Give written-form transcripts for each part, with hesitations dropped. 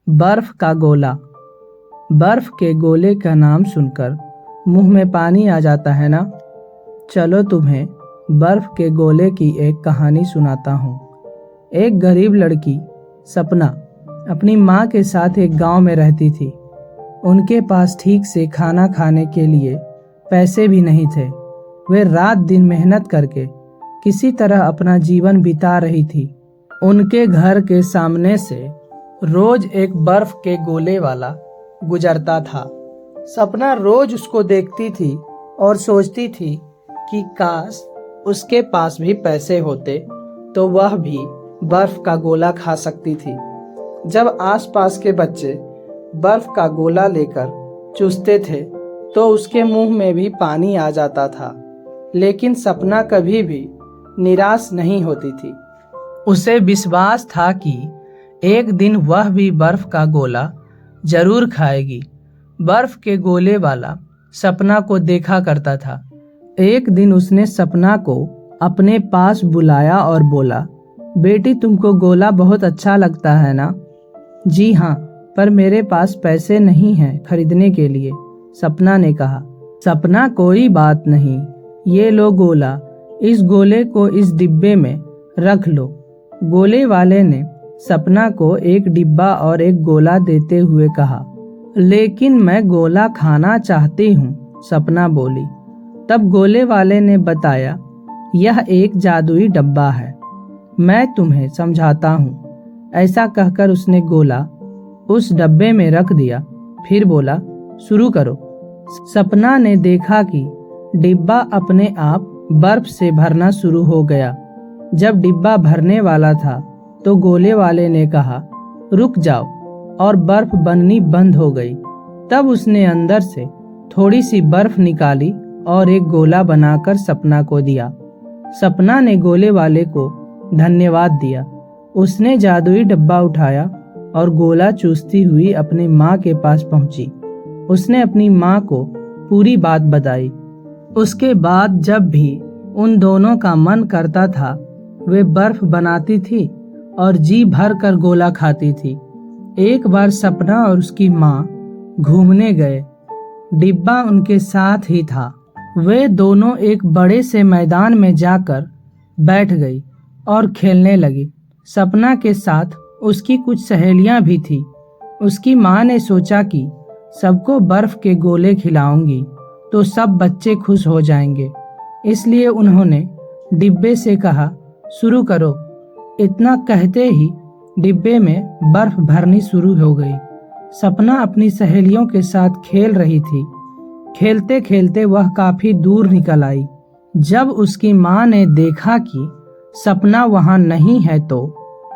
बर्फ का गोला। बर्फ के गोले का नाम सुनकर मुंह में पानी आ जाता है ना। चलो तुम्हें बर्फ के गोले की एक कहानी सुनाता हूँ। एक गरीब लड़की सपना अपनी माँ के साथ एक गांव में रहती थी। उनके पास ठीक से खाना खाने के लिए पैसे भी नहीं थे। वे रात दिन मेहनत करके किसी तरह अपना जीवन बिता रही थी। उनके घर के सामने से रोज एक बर्फ के गोले वाला गुजरता था। सपना रोज उसको देखती थी और सोचती थी कि काश उसके पास भी पैसे होते तो वह भी बर्फ का गोला खा सकती थी। जब आसपास के बच्चे बर्फ का गोला लेकर चूसते थे तो उसके मुंह में भी पानी आ जाता था, लेकिन सपना कभी भी निराश नहीं होती थी। उसे विश्वास था कि एक दिन वह भी बर्फ का गोला जरूर खाएगी। बर्फ के गोले वाला सपना को देखा करता था। एक दिन उसने सपना को अपने पास बुलाया और बोला, बेटी तुमको गोला बहुत अच्छा लगता है ना? जी हाँ, पर मेरे पास पैसे नहीं हैं खरीदने के लिए, सपना ने कहा। सपना कोई बात नहीं, ये लो गोला, इस गोले को इस डिब्बे में रख लो। गोले वाले ने सपना को एक डिब्बा और एक गोला देते हुए कहा। लेकिन मैं गोला खाना चाहती हूँ, सपना बोली। तब गोले वाले ने बताया, यह एक जादुई डब्बा है, मैं तुम्हें समझाता हूँ। ऐसा कहकर उसने गोला उस डब्बे में रख दिया, फिर बोला, शुरू करो। सपना ने देखा कि डिब्बा अपने आप बर्फ से भरना शुरू हो गया। जब डिब्बा भरने वाला था तो गोले वाले ने कहा, रुक जाओ, और बर्फ बननी बंद हो गई। तब उसने अंदर से थोड़ी सी बर्फ निकाली और एक गोला बनाकर सपना को दिया। सपना ने गोले वाले को धन्यवाद दिया। उसने जादुई डब्बा उठाया और गोला चूसती हुई अपनी माँ के पास पहुंची। उसने अपनी माँ को पूरी बात बताई। उसके बाद जब भी उन दोनों का मन करता था वे बर्फ बनाती थी और जी भर कर गोला खाती थी। एक बार सपना और उसकी माँ घूमने गए। डिब्बा उनके साथ ही था। वे दोनों एक बड़े से मैदान में जाकर बैठ गई और खेलने लगी। सपना के साथ उसकी कुछ सहेलियां भी थी। उसकी माँ ने सोचा कि सबको बर्फ के गोले खिलाऊंगी तो सब बच्चे खुश हो जाएंगे। इसलिए उन्होंने डिब्बे से कहा, शुरू करो। इतना कहते ही डिब्बे में बर्फ भरनी शुरू हो गई। सपना अपनी सहेलियों के साथ खेल रही थी। खेलते खेलते वह काफी दूर निकल आई। जब उसकी माँ ने देखा कि सपना वहां नहीं है तो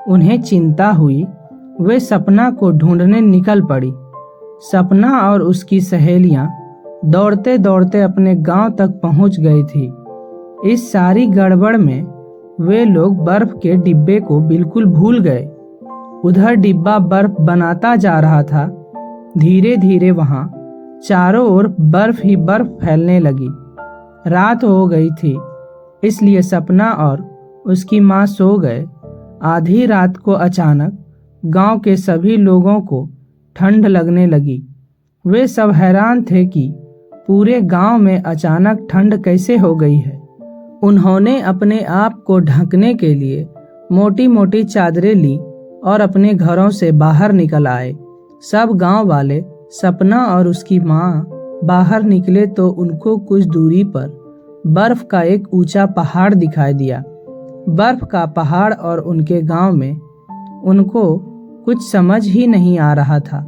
उन्हें चिंता हुई। वे सपना को ढूंढने निकल पड़ी। सपना और उसकी सहेलियां दौड़ते दौड़ते अपने गांव तक पहुंच गई थी। इस सारी गड़बड़ में वे लोग बर्फ के डिब्बे को बिल्कुल भूल गए। उधर डिब्बा बर्फ बनाता जा रहा था। धीरे धीरे वहां चारों ओर बर्फ ही बर्फ फैलने लगी। रात हो गई थी, इसलिए सपना और उसकी माँ सो गए। आधी रात को अचानक गांव के सभी लोगों को ठंड लगने लगी। वे सब हैरान थे कि पूरे गांव में अचानक ठंड कैसे हो गई है। उन्होंने अपने आप को ढकने के लिए मोटी मोटी चादरें ली और अपने घरों से बाहर निकल आए। सब गांव वाले सपना और उसकी माँ बाहर निकले तो उनको कुछ दूरी पर बर्फ का एक ऊंचा पहाड़ दिखाई दिया। बर्फ का पहाड़ और उनके गांव में उनको कुछ समझ ही नहीं आ रहा था।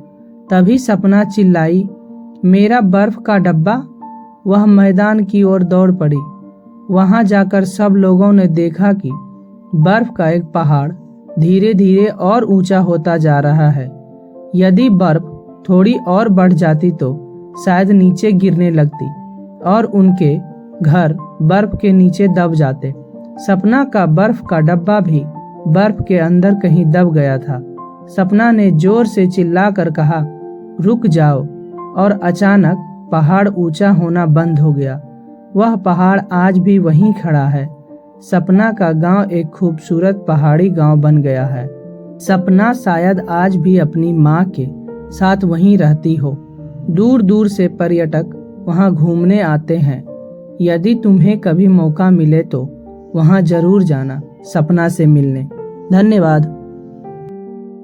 तभी सपना चिल्लाई, मेरा बर्फ का डब्बा। वह मैदान की ओर दौड़ पड़ी। वहां जाकर सब लोगों ने देखा कि बर्फ का एक पहाड़ धीरे धीरे और ऊंचा होता जा रहा है। यदि बर्फ थोड़ी और बढ़ जाती तो शायद नीचे गिरने लगती और उनके घर बर्फ के नीचे दब जाते। सपना का बर्फ का डब्बा भी बर्फ के अंदर कहीं दब गया था। सपना ने जोर से चिल्लाकर कहा, रुक जाओ, और अचानक पहाड़ ऊंचा होना बंद हो गया। वह पहाड़ आज भी वहीं खड़ा है। सपना का गांव एक खूबसूरत पहाड़ी गांव बन गया है। सपना शायद आज भी अपनी माँ के साथ वहीं रहती हो। दूर दूर से पर्यटक वहाँ घूमने आते हैं। यदि तुम्हें कभी मौका मिले तो वहाँ जरूर जाना सपना से मिलने। धन्यवाद।